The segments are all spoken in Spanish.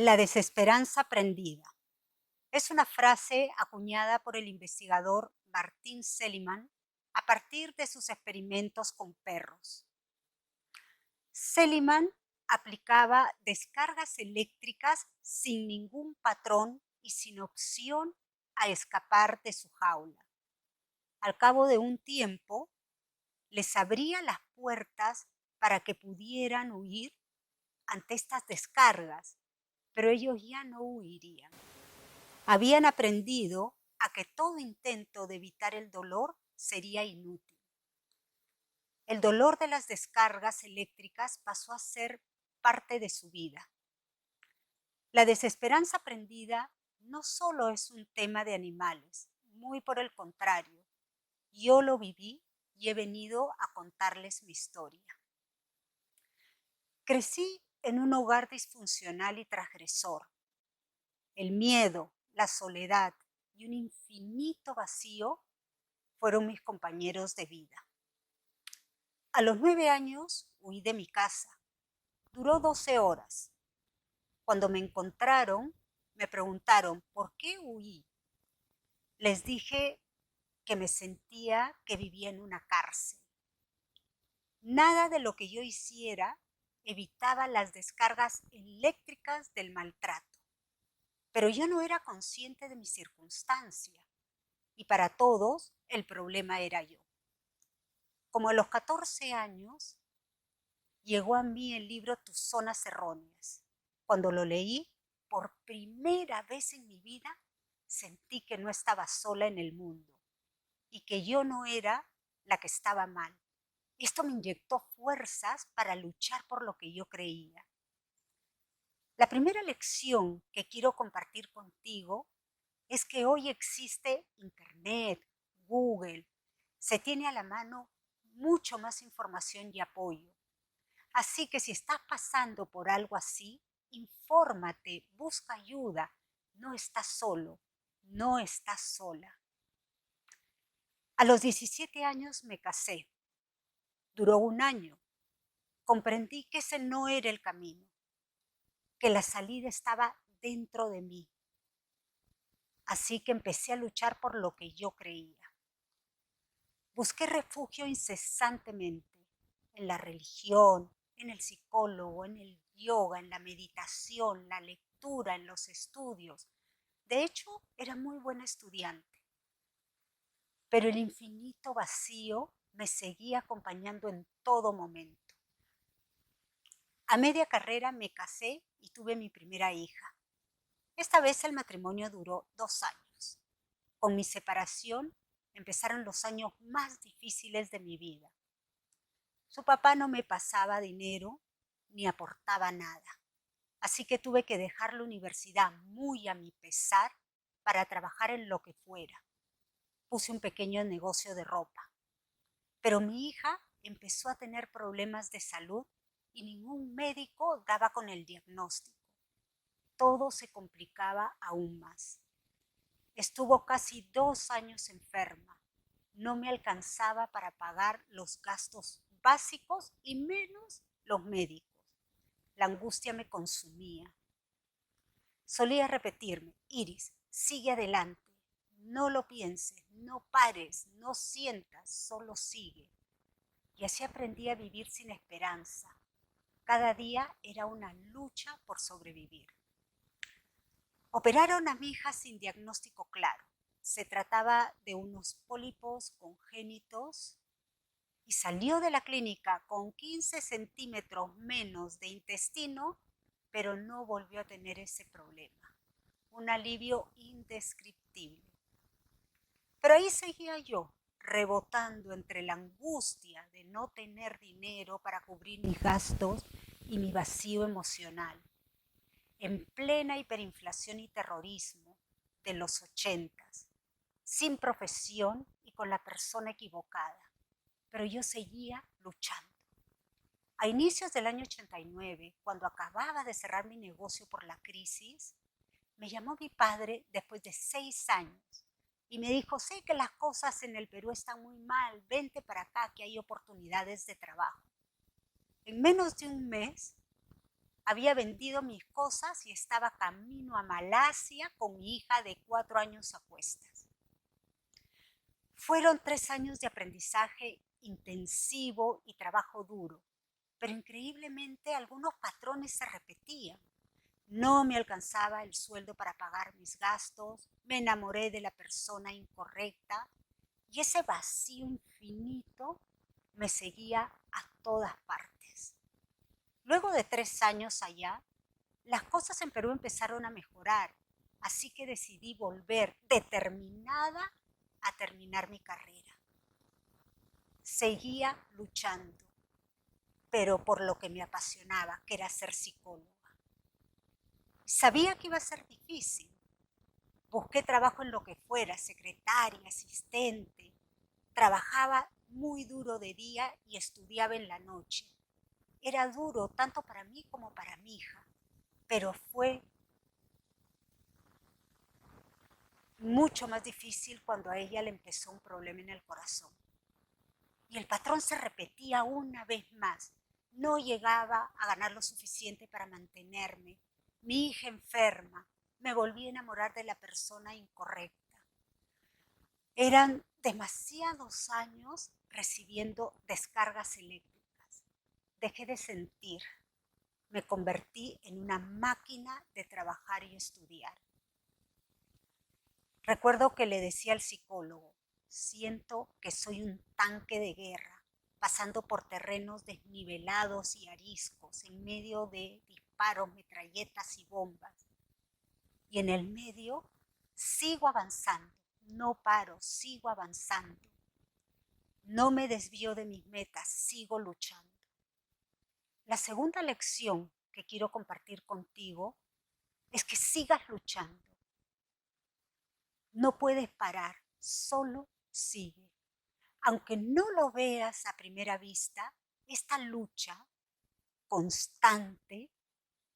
La desesperanza aprendida es una frase acuñada por el investigador Martin Seligman a partir de sus experimentos con perros. Seligman aplicaba descargas eléctricas sin ningún patrón y sin opción a escapar de su jaula. Al cabo de un tiempo, les abría las puertas para que pudieran huir ante estas descargas, pero ellos ya no huirían. Habían aprendido a que todo intento de evitar el dolor sería inútil. El dolor de las descargas eléctricas pasó a ser parte de su vida. La desesperanza aprendida no solo es un tema de animales, muy por el contrario, yo lo viví y he venido a contarles mi historia. Crecí en un hogar disfuncional y transgresor. El miedo, la soledad y un infinito vacío fueron mis compañeros de vida. A los 9 años huí de mi casa. Duró 12 horas. Cuando me encontraron, me preguntaron por qué huí. Les dije que me sentía que vivía en una cárcel. Nada de lo que yo hiciera evitaba las descargas eléctricas del maltrato, pero yo no era consciente de mi circunstancia y para todos el problema era yo. Como a los 14 años, llegó a mí el libro Tus zonas erróneas. Cuando lo leí, por primera vez en mi vida, sentí que no estaba sola en el mundo y que yo no era la que estaba mal. Esto me inyectó fuerzas para luchar por lo que yo creía. La primera lección que quiero compartir contigo es que hoy existe Internet, Google, se tiene a la mano mucho más información y apoyo. Así que si estás pasando por algo así, infórmate, busca ayuda. No estás solo, no estás sola. A los 17 años me casé. Duró un año. Comprendí que ese no era el camino, que la salida estaba dentro de mí. Así que empecé a luchar por lo que yo creía. Busqué refugio incesantemente en la religión, en el psicólogo, en el yoga, en la meditación, la lectura, en los estudios. De hecho, era muy buena estudiante, pero el infinito vacío me seguía acompañando en todo momento. A media carrera me casé y tuve mi primera hija. Esta vez el matrimonio duró 2 años. Con mi separación empezaron los años más difíciles de mi vida. Su papá no me pasaba dinero ni aportaba nada, así que tuve que dejar la universidad muy a mi pesar para trabajar en lo que fuera. Puse un pequeño negocio de ropa, pero mi hija empezó a tener problemas de salud y ningún médico daba con el diagnóstico. Todo se complicaba aún más. Estuvo casi 2 años enferma. No me alcanzaba para pagar los gastos básicos y menos los médicos. La angustia me consumía. Solía repetirme, Iris, sigue adelante. No lo pienses, no pares, no sientas, solo sigue. Y así aprendí a vivir sin esperanza. Cada día era una lucha por sobrevivir. Operaron a mi hija sin diagnóstico claro. Se trataba de unos pólipos congénitos y salió de la clínica con 15 centímetros menos de intestino, pero no volvió a tener ese problema. Un alivio indescriptible. Pero ahí seguía yo, rebotando entre la angustia de no tener dinero para cubrir mis gastos y mi vacío emocional. En plena hiperinflación y terrorismo de los 80s, sin profesión y con la persona equivocada. Pero yo seguía luchando. A inicios del año 89, cuando acababa de cerrar mi negocio por la crisis, me llamó mi padre después de 6 años y me dijo, sé que las cosas en el Perú están muy mal, vente para acá que hay oportunidades de trabajo. En menos de un mes Había vendido mis cosas y estaba camino a Malasia con mi hija de 4 años a cuestas. Fueron 3 años de aprendizaje intensivo y trabajo duro, pero increíblemente algunos patrones se repetían. No me alcanzaba el sueldo para pagar mis gastos, me enamoré de la persona incorrecta y ese vacío infinito me seguía a todas partes. Luego de 3 años allá, las cosas en Perú empezaron a mejorar, así que decidí volver determinada a terminar mi carrera. Seguía luchando, pero por lo que me apasionaba, que era ser psicóloga. Sabía que iba a ser difícil. Busqué trabajo en lo que fuera, secretaria, asistente. Trabajaba muy duro de día y estudiaba en la noche. Era duro tanto para mí como para mi hija, pero fue mucho más difícil cuando a ella le empezó un problema en el corazón. Y el patrón se repetía una vez más. No llegaba a ganar lo suficiente para mantenerme. Mi hija enferma. Me volví a enamorar de la persona incorrecta. Eran demasiados años recibiendo descargas eléctricas. Dejé de sentir. Me convertí en una máquina de trabajar y estudiar. Recuerdo que le decía al psicólogo, siento que soy un tanque de guerra, pasando por terrenos desnivelados y ariscos, en medio de disparos, metralletas y bombas. Y en el medio sigo avanzando, no paro, sigo avanzando. No me desvío de mis metas, sigo luchando. La segunda lección que quiero compartir contigo es que sigas luchando. No puedes parar, solo sigue. Aunque no lo veas a primera vista, esta lucha constante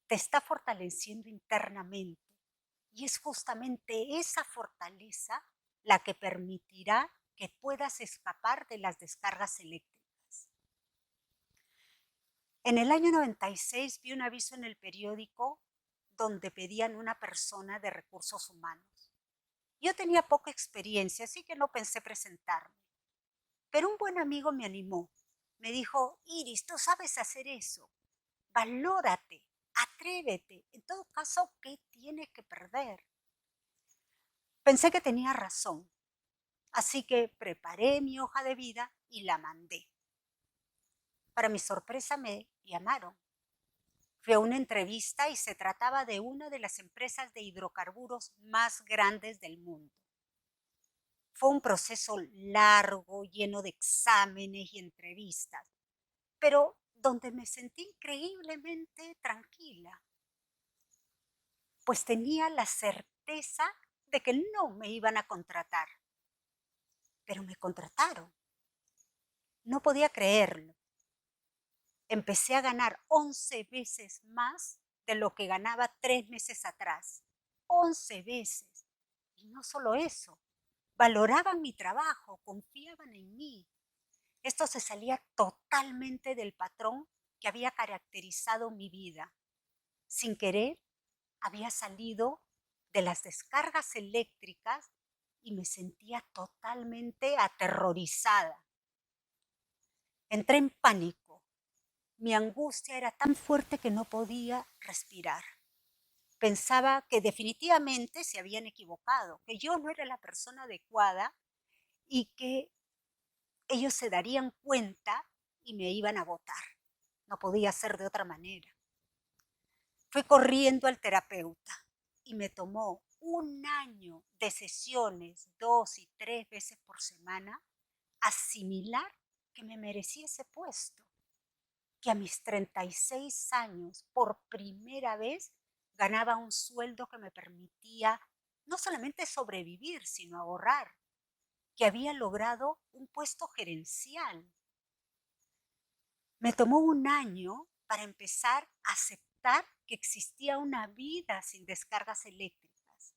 te está fortaleciendo internamente. Y es justamente esa fortaleza la que permitirá que puedas escapar de las descargas eléctricas. En el año 96 vi un aviso en el periódico donde pedían una persona de recursos humanos. Yo tenía poca experiencia, así que no pensé presentarme. Pero un buen amigo me animó. Me dijo, Iris, tú sabes hacer eso. Valórate, atrévete. En todo caso, ¿qué tienes que perder? Pensé que tenía razón. Así que preparé mi hoja de vida y la mandé. Para mi sorpresa me llamaron. Fui a una entrevista y se trataba de una de las empresas de hidrocarburos más grandes del mundo. Fue un proceso largo, lleno de exámenes y entrevistas, pero donde me sentí increíblemente tranquila, pues tenía la certeza de que no me iban a contratar. Pero me contrataron. No podía creerlo. Empecé a ganar 11 veces más de lo que ganaba 3 meses atrás. 11 veces. Y no solo eso, valoraban mi trabajo, confiaban en mí. Esto se salía totalmente del patrón que había caracterizado mi vida. Sin querer, había salido de las descargas eléctricas y me sentía totalmente aterrorizada. Entré en pánico. Mi angustia era tan fuerte que no podía respirar. Pensaba que definitivamente se habían equivocado, que yo no era la persona adecuada y que ellos se darían cuenta y me iban a votar. No podía ser de otra manera. Fui corriendo al terapeuta y me tomó 1 año de sesiones, 2 y 3 veces por semana, asimilar que me merecía ese puesto, que a mis 36 años, por primera vez, ganaba un sueldo que me permitía no solamente sobrevivir, sino ahorrar, que había logrado un puesto gerencial. Me tomó 1 año para empezar a aceptar que existía una vida sin descargas eléctricas.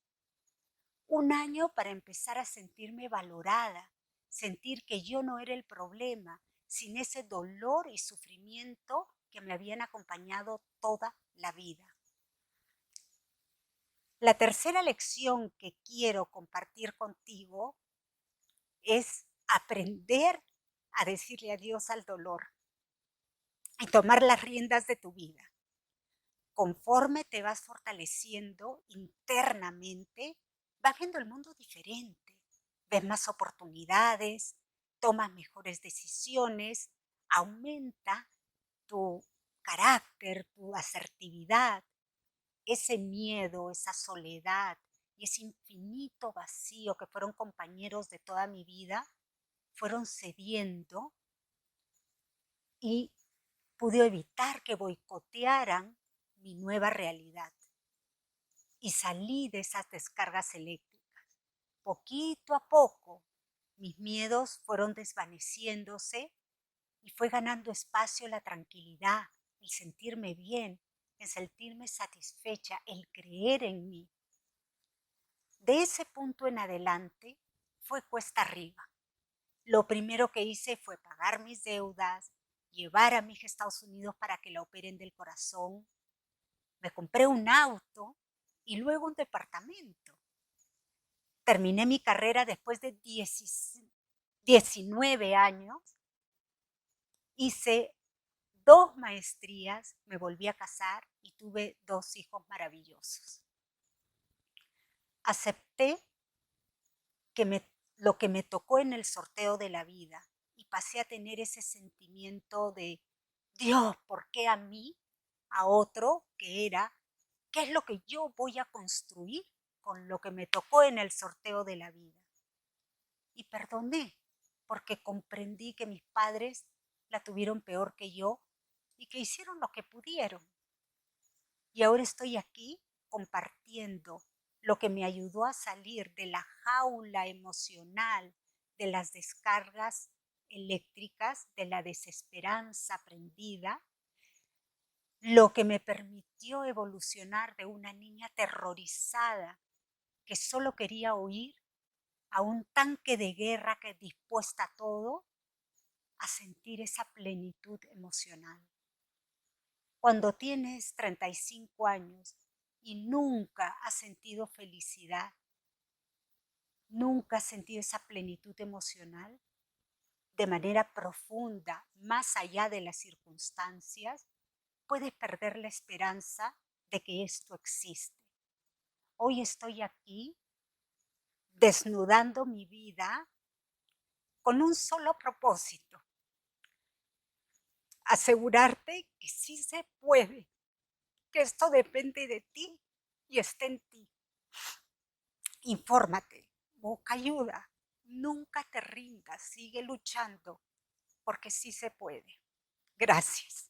1 año para empezar a sentirme valorada, sentir que yo no era el problema, sin ese dolor y sufrimiento que me habían acompañado toda la vida. La tercera lección que quiero compartir contigo es aprender a decirle adiós al dolor y tomar las riendas de tu vida. Conforme te vas fortaleciendo internamente, vas viendo el mundo diferente, ves más oportunidades, tomas mejores decisiones, aumenta tu carácter, tu asertividad, ese miedo, esa soledad y ese infinito vacío que fueron compañeros de toda mi vida, fueron cediendo y pude evitar que boicotearan mi nueva realidad. Y salí de esas descargas eléctricas. Poquito a poco, mis miedos fueron desvaneciéndose y fue ganando espacio la tranquilidad, el sentirme bien, el sentirme satisfecha, el creer en mí. De ese punto en adelante fue cuesta arriba. Lo primero que hice fue pagar mis deudas, llevar a mi hija a Estados Unidos para que la operen del corazón. Me compré un auto y luego un departamento. Terminé mi carrera después de 19 años. Hice 2 maestrías, me volví a casar y tuve 2 hijos maravillosos. Acepté lo que me tocó en el sorteo de la vida y pasé a tener ese sentimiento de, Dios, ¿por qué a mí? A otro que era, ¿qué es lo que yo voy a construir con lo que me tocó en el sorteo de la vida? Y perdoné, porque comprendí que mis padres la tuvieron peor que yo y que hicieron lo que pudieron. Y ahora estoy aquí compartiendo lo que me ayudó a salir de la jaula emocional, de las descargas eléctricas, de la desesperanza aprendida, lo que me permitió evolucionar de una niña aterrorizada que solo quería huir a un tanque de guerra que dispuesta a todo, a sentir esa plenitud emocional. Cuando tienes 35 años y nunca has sentido felicidad, nunca has sentido esa plenitud emocional de manera profunda, más allá de las circunstancias, puedes perder la esperanza de que esto existe. Hoy estoy aquí desnudando mi vida con un solo propósito: asegurarte que sí se puede, que esto depende de ti y está en ti. Infórmate, busca ayuda, nunca te rindas, sigue luchando, porque sí se puede. Gracias.